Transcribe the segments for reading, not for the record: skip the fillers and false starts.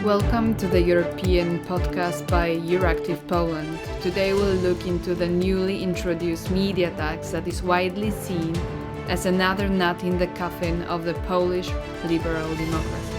Welcome to the European podcast by EURACTIV Poland. Today we'll look into the newly introduced media tax that is widely seen as another nut in the coffin of the Polish liberal democracy.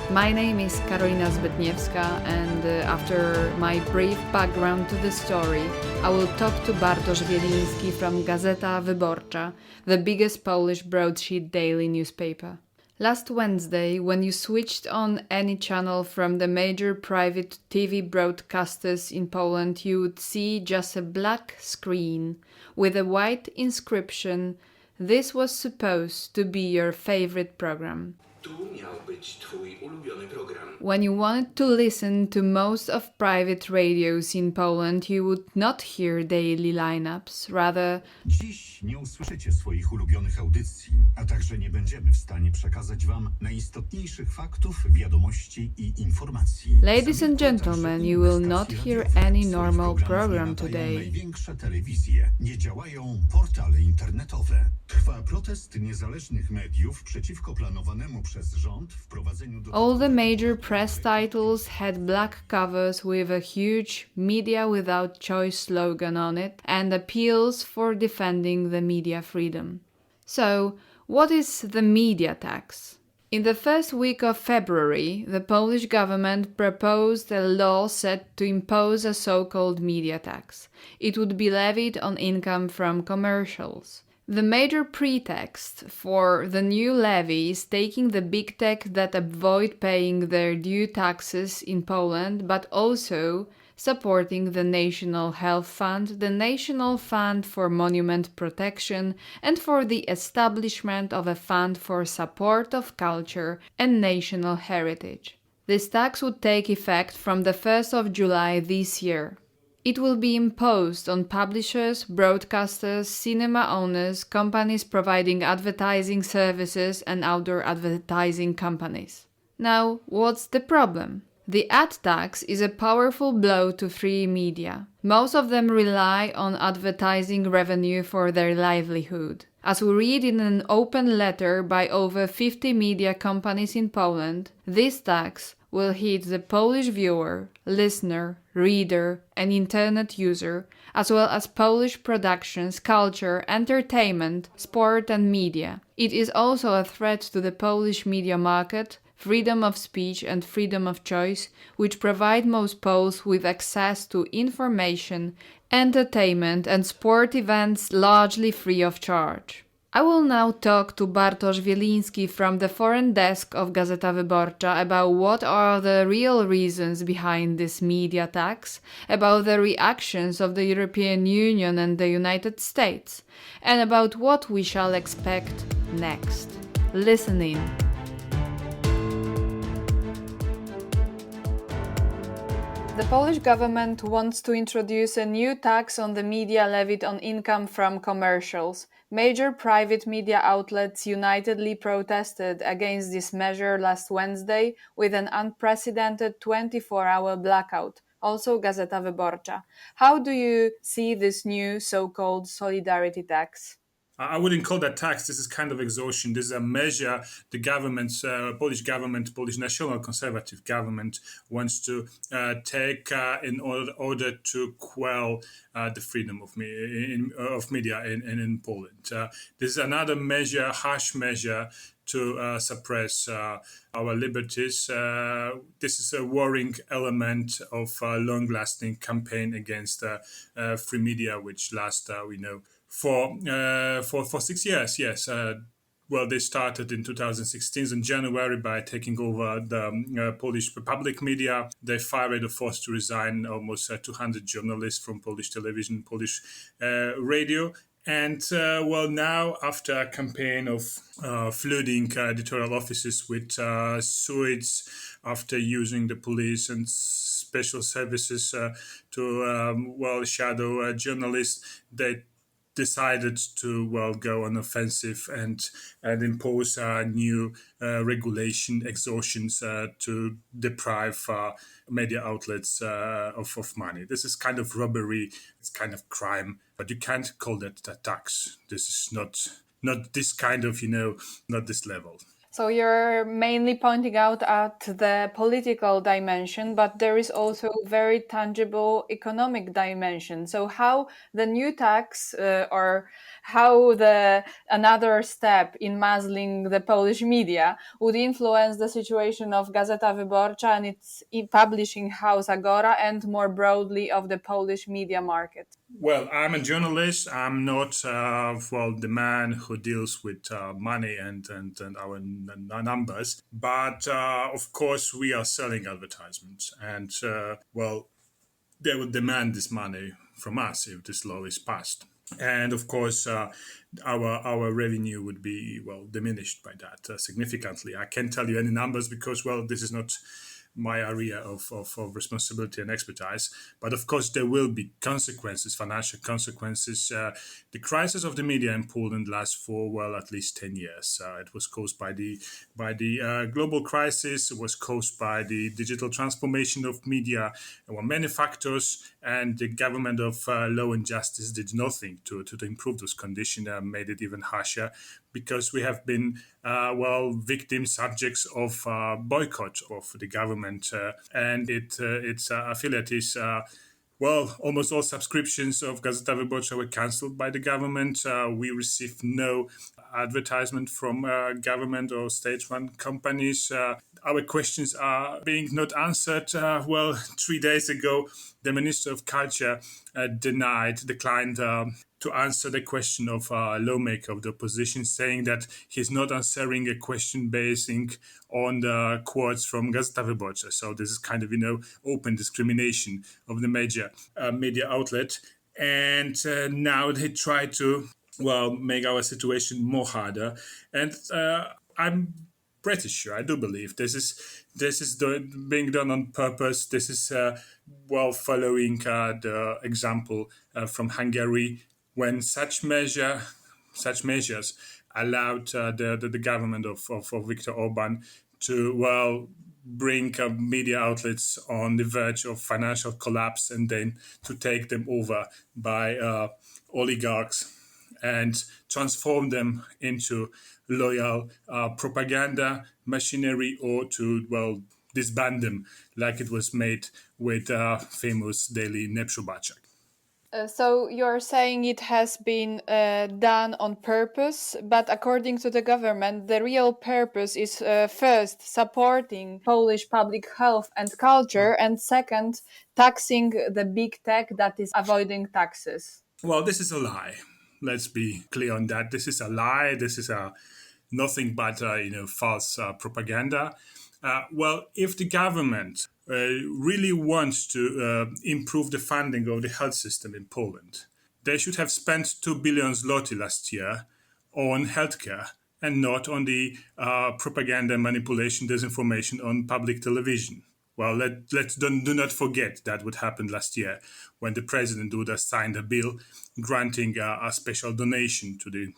My name is Karolina Zbytniewska, and after my brief background to the story, I will talk to Bartosz Wieliński from Gazeta Wyborcza, the biggest Polish broadsheet daily newspaper. Last Wednesday, when you switched on any channel from the major private TV broadcasters in Poland, you would see just a black screen with a white inscription, "This was supposed to be your favorite program." Tu miał być twój ulubiony program. When you wanted to listen to most of private radios in Poland, you would not hear daily lineups, rather Dziś nie usłyszycie swoich ulubionych audycji, a także nie będziemy w stanie przekazać wam najistotniejszych faktów, wiadomości i informacji. Ladies and gentlemen, you will not hear any normal program today. Największe telewizje, nie działają portale internetowe. Trwa protest niezależnych mediów przeciwko planowanemu przez rząd wprowadzeniu do... All the major press titles had black covers with a huge "Media Without Choice" slogan on it and appeals for defending the media freedom. So, what is the media tax? In the first week of February, the Polish government proposed a law set to impose a so-called media tax. It would be levied on income from commercials. The major pretext for the new levy is taking the big tech that avoid paying their due taxes in Poland, but also supporting the National Health Fund, the National Fund for Monument Protection, and for the establishment of a fund for support of culture and national heritage. This tax would take effect from the 1st of July this year. It will be imposed on publishers, broadcasters, cinema owners, companies providing advertising services, and outdoor advertising companies. Now, what's the problem? The ad tax is a powerful blow to free media. Most of them rely on advertising revenue for their livelihood. As we read in an open letter by over 50 media companies in Poland, this tax will hit the Polish viewer, listener, reader, and internet user, as well as Polish productions, culture, entertainment, sport, and media. It is also a threat to the Polish media market, freedom of speech, and freedom of choice, which provide most Poles with access to information, entertainment, and sport events largely free of charge. I will now talk to Bartosz Wieliński from the foreign desk of Gazeta Wyborcza about what are the real reasons behind this media tax, about the reactions of the European Union and the United States, and about what we shall expect next. Listen in. The Polish government wants to introduce a new tax on the media levied on income from commercials. Major private media outlets unitedly protested against this measure last Wednesday with an unprecedented 24-hour blackout. Also Gazeta Wyborcza. How do you see this new so-called solidarity tax? I wouldn't call that tax. This is kind of exhaustion. This is a measure the Polish National Conservative government wants to take in order to quell the freedom of media in Poland. This is another measure, harsh measure, to suppress our liberties. This is a worrying element of a long-lasting campaign against free media, which lasts, we know, for 6 years. Yes. They started in 2016 in January by taking over the Polish public media. They fired or forced to resign almost 200 journalists from Polish television, Polish radio. And now, after a campaign of flooding editorial offices with suits, after using the police and special services to shadow journalists, they decided to go on offensive and impose new regulation exhaustions to deprive media outlets of money. This is kind of robbery. It's kind of crime, but you can't call that a tax. This is not this kind of, not this level. So you're mainly pointing out at the political dimension, but there is also very tangible economic dimension. So how the new tax or how another step in muzzling the Polish media would influence the situation of Gazeta Wyborcza and its publishing house Agora, and more broadly of the Polish media market? Well, I'm a journalist. I'm not, the man who deals with money and our numbers. But of course, we are selling advertisements, and they will demand this money from us if this law is passed. And of course, our revenue would be diminished by that significantly. I can't tell you any numbers because this is not my area of responsibility and expertise. But of course, there will be consequences, financial consequences. The crisis of the media in Poland lasts for at least 10 years. It was caused by the global crisis. It was caused by the digital transformation of media. There were many factors, and the government of law and justice did nothing to improve those conditions, made it even harsher, because we have been victim subjects of boycott of the government and its affiliates. Almost all subscriptions of Gazeta Wyborcza were cancelled by the government. We received no advertisement from government or state-run companies. Our questions are being not answered. 3 days ago, the Minister of Culture declined to answer the question of a lawmaker of the opposition, saying that he's not answering a question basing on the quotes from Gazeta Wyborcza. So this is kind of, open discrimination of the major media outlet. And now they try to, make our situation more harder. And I'm pretty sure, I do believe this is being done on purpose. This is following the example from Hungary, when such measures allowed the government of Viktor Orban to bring media outlets on the verge of financial collapse, and then to take them over by oligarchs and transform them into loyal propaganda machinery, or to disband them, like it was made with famous daily Neprzobacak. So you're saying it has been done on purpose, but according to the government, the real purpose is first supporting Polish public health and culture, and second, taxing the big tech that is avoiding taxes. Well, this is a lie. Let's be clear on that. This is a lie. This is nothing but false propaganda. If the government really wants to improve the funding of the health system in Poland, they should have spent 2 billion zloty last year on healthcare, and not on the propaganda, manipulation, disinformation on public television. Let's do not forget that what happened last year, when the President Duda signed a bill granting a special donation to the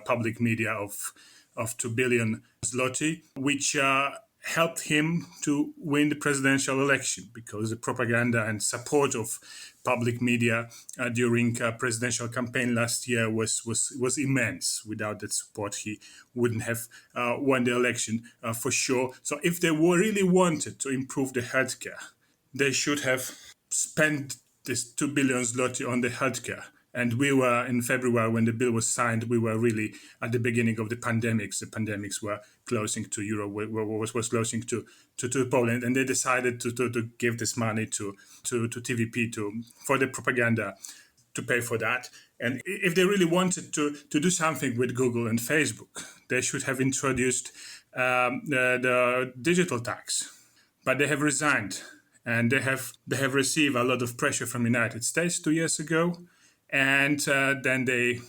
public media of 2 billion zloty, which helped him to win the presidential election, because the propaganda and support of public media during presidential campaign last year was immense. Without that support, he wouldn't have won the election for sure. So if they really wanted to improve the healthcare, they should have spent this 2 billion zloty on the healthcare. And we were, in February, when the bill was signed, we were really at the beginning of the pandemics. The pandemics were closing to Europe, was closing to Poland, and they decided to give this money to TVP for the propaganda, to pay for that. And if they really wanted to do something with Google and Facebook, they should have introduced the digital tax. But they have resigned, and they have received a lot of pressure from the United States 2 years ago. And then they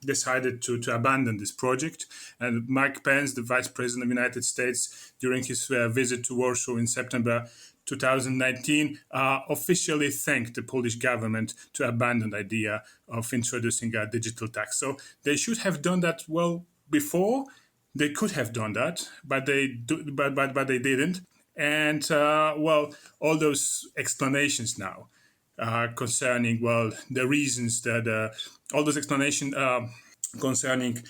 decided to abandon this project. And Mike Pence, the Vice President of the United States, during his visit to Warsaw in September 2019, officially thanked the Polish government to abandon the idea of introducing a digital tax. So they should have done that before. They could have done that, but they didn't. And all those explanations now concerning the reasons that all those explanations concerning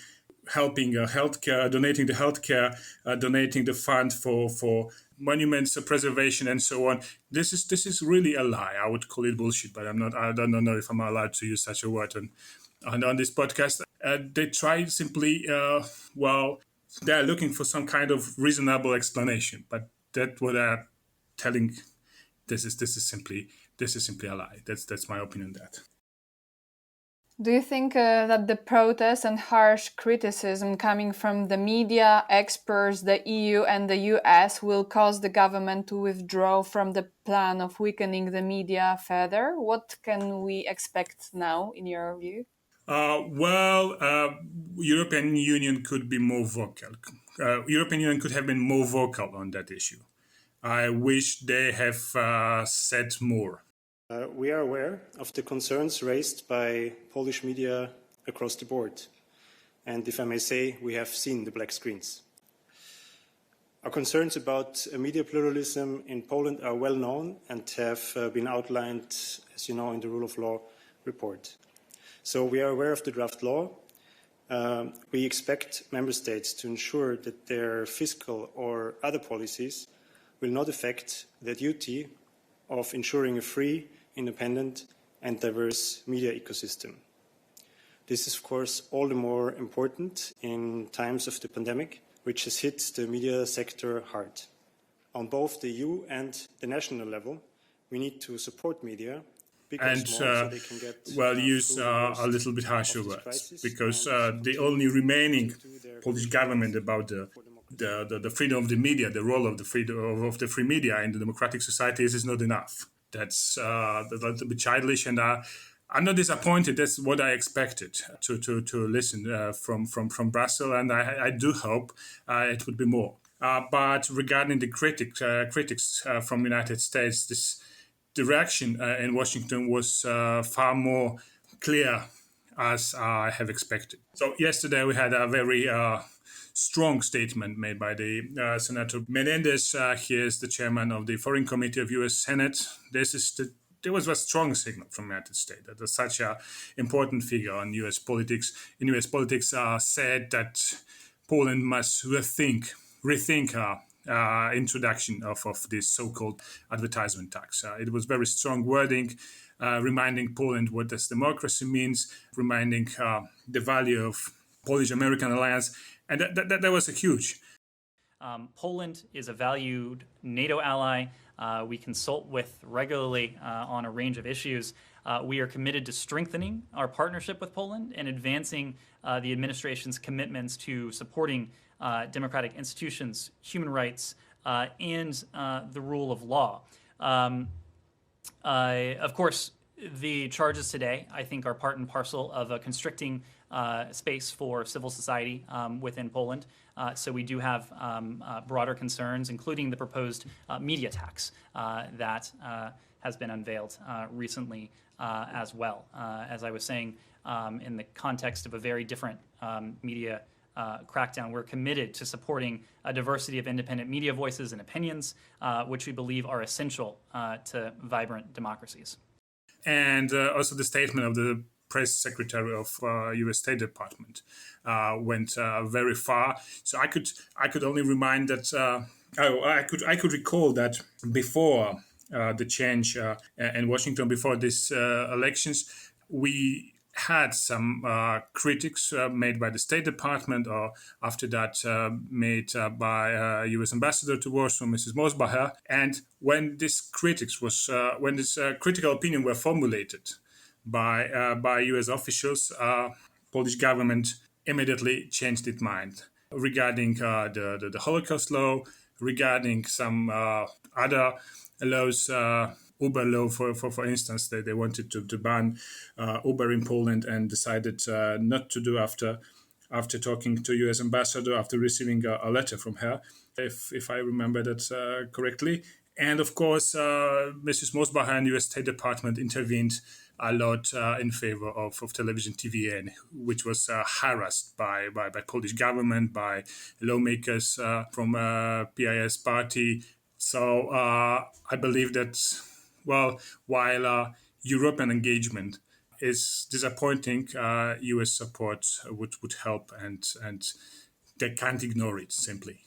helping healthcare, donating the healthcare, donating the fund for monuments preservation and so on. This is really a lie. I would call it bullshit, but I don't know if I'm allowed to use such a word on this podcast. They try simply, they're looking for some kind of reasonable explanation, but that's what they're telling. This is simply a lie. That's my opinion on that. Do you think that the protest and harsh criticism coming from the media, experts, the EU and the US will cause the government to withdraw from the plan of weakening the media further? What can we expect now, in your view? European Union could be more vocal. European Union could have been more vocal on that issue. I wish they have said more. We are aware of the concerns raised by Polish media across the board. And if I may say, we have seen the black screens. Our concerns about media pluralism in Poland are well known and have been outlined, as you know, in the Rule of Law report. So we are aware of the draft law. We expect member states to ensure that their fiscal or other policies will not affect the duty of ensuring a free, independent and diverse media ecosystem. This is, of course, all the more important in times of the pandemic, which has hit the media sector hard. On both the EU and the national level, we need to support media and use a little bit harsher words, because the only remaining Polish government about the freedom of the media, the role of the freedom of the free media in the democratic societies is not enough. That's a little bit childish, and I'm not disappointed. That's what I expected to listen from Brussels, and I do hope it would be more. But regarding the critics from the United States, the reaction in Washington was far more clear as I have expected. So yesterday we had a very strong statement made by the Senator Menendez. He is the chairman of the Foreign Committee of U.S. Senate. There was a strong signal from the United States that such an important figure in U.S. politics said that Poland must rethink introduction of this so-called advertisement tax. It was very strong wording, reminding Poland what this democracy means, reminding the value of Polish-American alliance, and that was a huge. Poland is a valued NATO ally. We consult with regularly on a range of issues. We are committed to strengthening our partnership with Poland and advancing the administration's commitments to supporting democratic institutions, human rights, and the rule of law. Of course, the charges today, I think, are part and parcel of a constricting space for civil society within Poland. So we do have broader concerns, including the proposed media tax that has been unveiled recently as well. As I was saying, in the context of a very different media crackdown, we're committed to supporting a diversity of independent media voices and opinions, which we believe are essential to vibrant democracies. And also the statement of the press secretary of U.S. State Department went very far. So I could only remind that I could recall that before the change in Washington, before these elections, we had some critics made by the State Department, or after that made by U.S. Ambassador to Warsaw, Mrs. Mosbacher. And when this critical opinion were formulated by U.S. officials, Polish government immediately changed its mind regarding the Holocaust law, regarding some other laws. Uber law, for instance, they wanted to ban Uber in Poland and decided not to do after talking to U.S. ambassador, after receiving a letter from her, if I remember that correctly. And of course, Mrs. Mosbacher and U.S. State Department intervened a lot in favor of television TVN, which was harassed by Polish government, by lawmakers from PIS party. So I believe that, while European engagement is disappointing. US support would help, and they can't ignore it simply.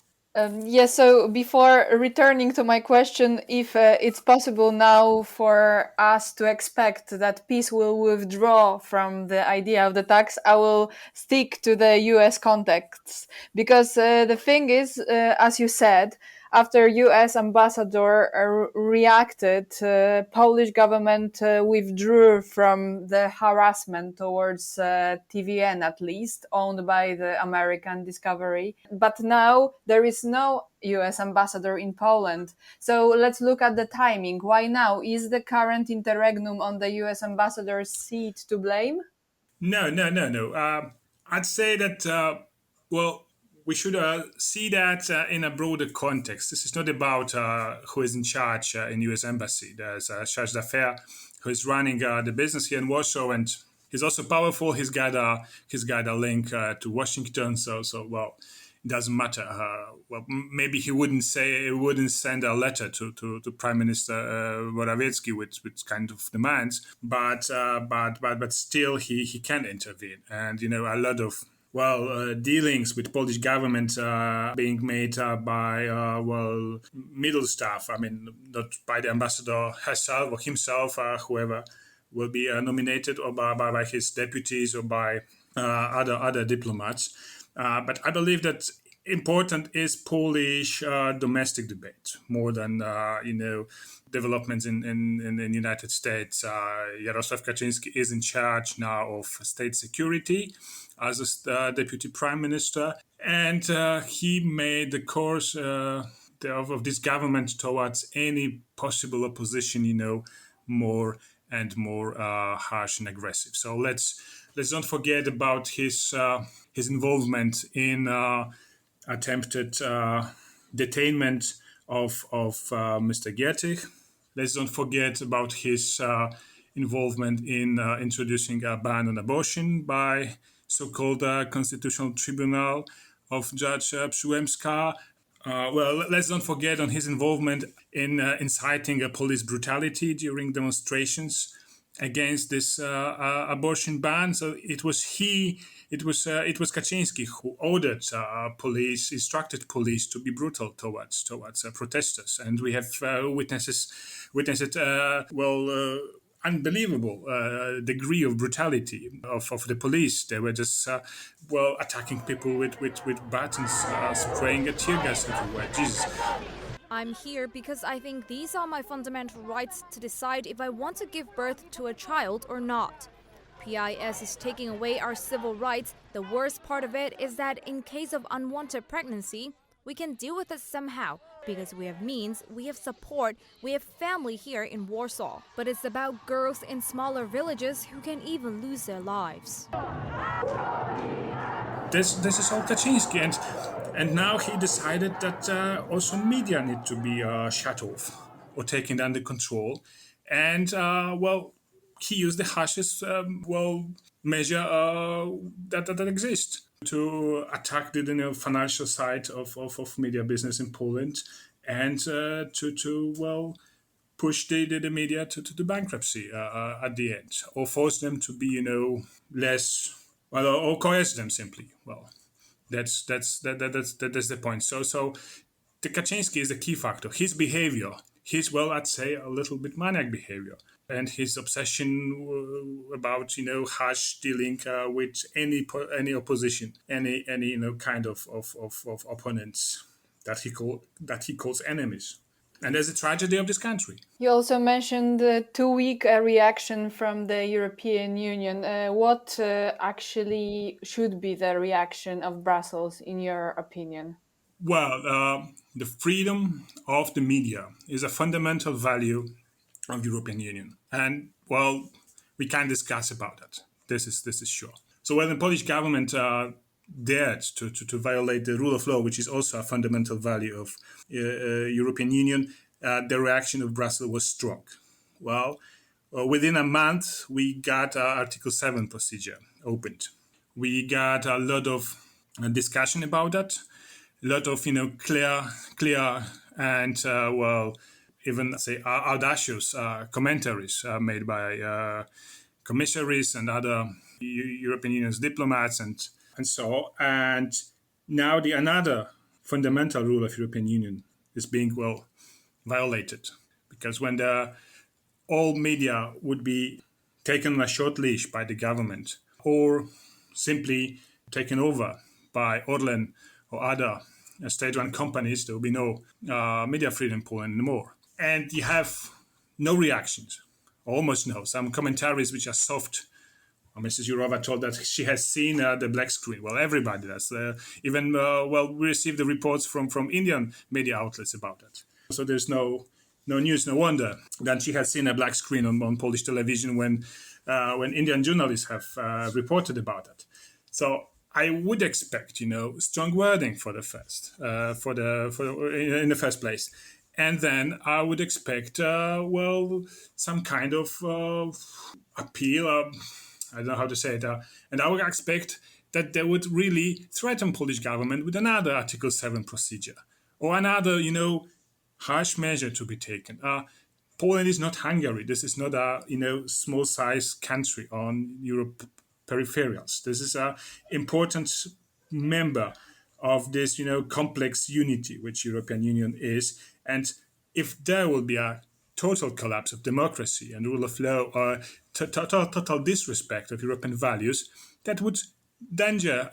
So before returning to my question, if it's possible now for us to expect that peace will withdraw from the idea of the tax, I will stick to the US context. Because the thing is, as you said, after US ambassador reacted, Polish government withdrew from the harassment towards TVN, at least, owned by the American Discovery. But now there is no US ambassador in Poland. So let's look at the timing. Why now? Is the current interregnum on the US ambassador's seat to blame? No. I'd say that, we should see that in a broader context. This is not about who is in charge in U.S. Embassy. There's Charge d'Affaires who is running the business here in Warsaw, and he's also powerful. He's got a link to Washington. So it doesn't matter. Maybe he wouldn't send a letter to Prime Minister Morawiecki with kind of demands, but still he can intervene, and a lot of dealings with Polish government being made by middle staff. I mean, not by the ambassador herself or himself, whoever will be nominated, or by his deputies, or by other diplomats. But I believe that important is Polish domestic debate more than developments in the United States. Jarosław Kaczyński is in charge now of state security as a deputy prime minister, and he made the course of this government towards any possible opposition, more and more harsh and aggressive. So let's don't forget about his involvement in attempted detainment of Mr. Giertych. Let's don't forget about his involvement in introducing a ban on abortion by so-called Constitutional Tribunal of Judge Przyłębska. Let's not forget on his involvement in inciting a police brutality during demonstrations against this abortion ban. So it was Kaczyński who ordered instructed police to be brutal towards protesters, and we have witnessed unbelievable degree of brutality of the police. They were just attacking people with batons, spraying a tear gas everywhere. Jesus. I'm here because I think these are my fundamental rights to decide if I want to give birth to a child or not. PIS is taking away our civil rights. The worst part of it is that in case of unwanted pregnancy, we can deal with it somehow because we have means, we have support, we have family here in Warsaw. But it's about girls in smaller villages who can even lose their lives. This is all Kaczyński, and now he decided that also media need to be shut off or taken under control, and he used the harshest measure that exists to attack the financial side of media business in Poland, and to push the media to the bankruptcy at the end, or force them to be less, or coerce them simply. That's the point. So the Kaczyński is the key factor. His behavior, I'd say a little bit maniac behavior, and his obsession about harsh dealing with any opposition, any kind of opponents that he calls enemies. And there's a tragedy of this country. You also mentioned the 2-week reaction from the European Union. What actually should be the reaction of Brussels, in your opinion? Well, the freedom of the media is a fundamental value of the European Union. And, we can discuss about that. This is sure. So when the Polish government dared to violate the rule of law, which is also a fundamental value of European Union, the reaction of Brussels was strong. Within a month, we got Article 7 procedure opened. We got a lot of discussion about that, a lot of clear and even say audacious commentaries made by commissaries and other European Union's diplomats and so. And now another fundamental rule of European Union is being, violated. Because when all media would be taken on a short leash by the government or simply taken over by Orlen or other state-run companies, there will be no media freedom in Poland anymore. And you have no reactions, almost no. Some commentaries which are soft. Mrs. Jourova told that she has seen the black screen. Well, everybody does. We received the reports from Indian media outlets about that. So there's no news, no wonder that she has seen a black screen on Polish television when Indian journalists have reported about it. So I would expect, strong wording for the first, in the first place, and then I would expect, some kind of appeal. I don't know how to say it, and I would expect that they would really threaten Polish government with another Article 7 procedure or another, harsh measure to be taken. Poland is not Hungary. This is not a, small-sized country on Europe peripherals. This is an important member of this, complex unity which European Union is. And if there will be a total collapse of democracy and rule of law or total disrespect of European values, that would endanger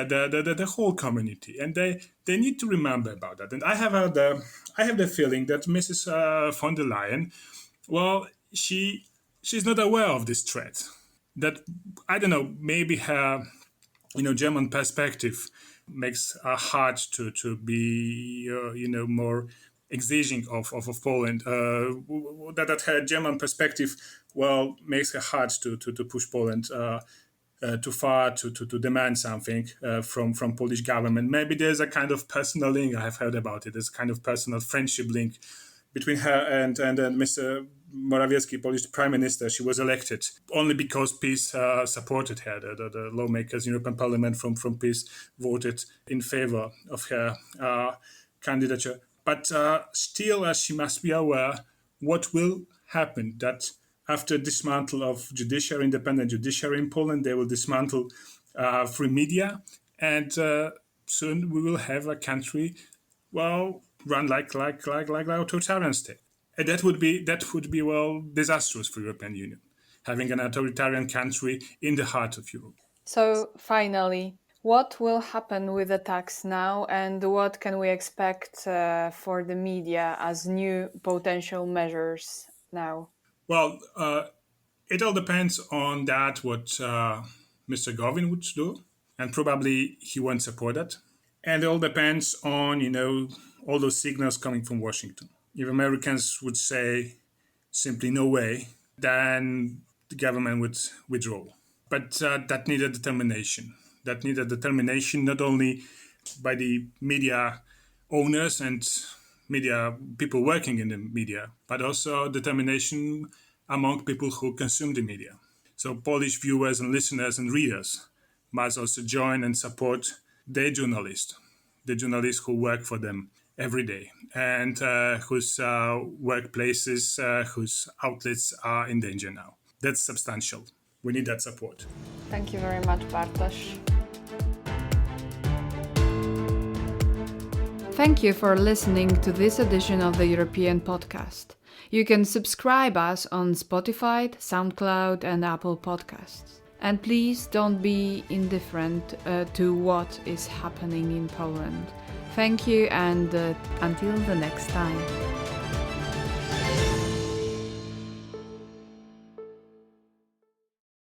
the whole community. And they need to remember about that. And I have the feeling that Mrs. von der Leyen, she's not aware of this threat. That, I don't know, maybe her, German perspective makes her hard to be, more exiging of Poland. That her German perspective, makes her hard to push Poland too far to demand something from Polish government. Maybe there's a kind of personal link. I have heard about it. There's a kind of personal friendship link between her and Mr. Morawiecki, Polish Prime Minister. She was elected only because PiS supported her. The lawmakers in European Parliament from PiS voted in favor of her candidature. But still, she must be aware what will happen, that after dismantle of independent judiciary in Poland, they will dismantle free media, and soon we will have a country, run like authoritarian state. And that would be disastrous for European Union, having an authoritarian country in the heart of Europe. So finally, what will happen with the tax now, and what can we expect for the media as new potential measures now? Well, it all depends on what Mr. Gowin would do, and probably he won't support that. And it all depends on, all those signals coming from Washington. If Americans would say simply no way, then the government would withdraw. But that needed determination. That needed determination not only by the media owners and media people working in the media, but also determination among people who consume the media. So Polish viewers and listeners and readers must also join and support the journalists who work for them every day and whose workplaces, whose outlets are in danger now. That's substantial. We need that support. Thank you very much, Bartosz. Thank you for listening to this edition of the European Podcast. You can subscribe us on Spotify, SoundCloud, and Apple Podcasts. And please don't be indifferent to what is happening in Poland. Thank you, and until the next time.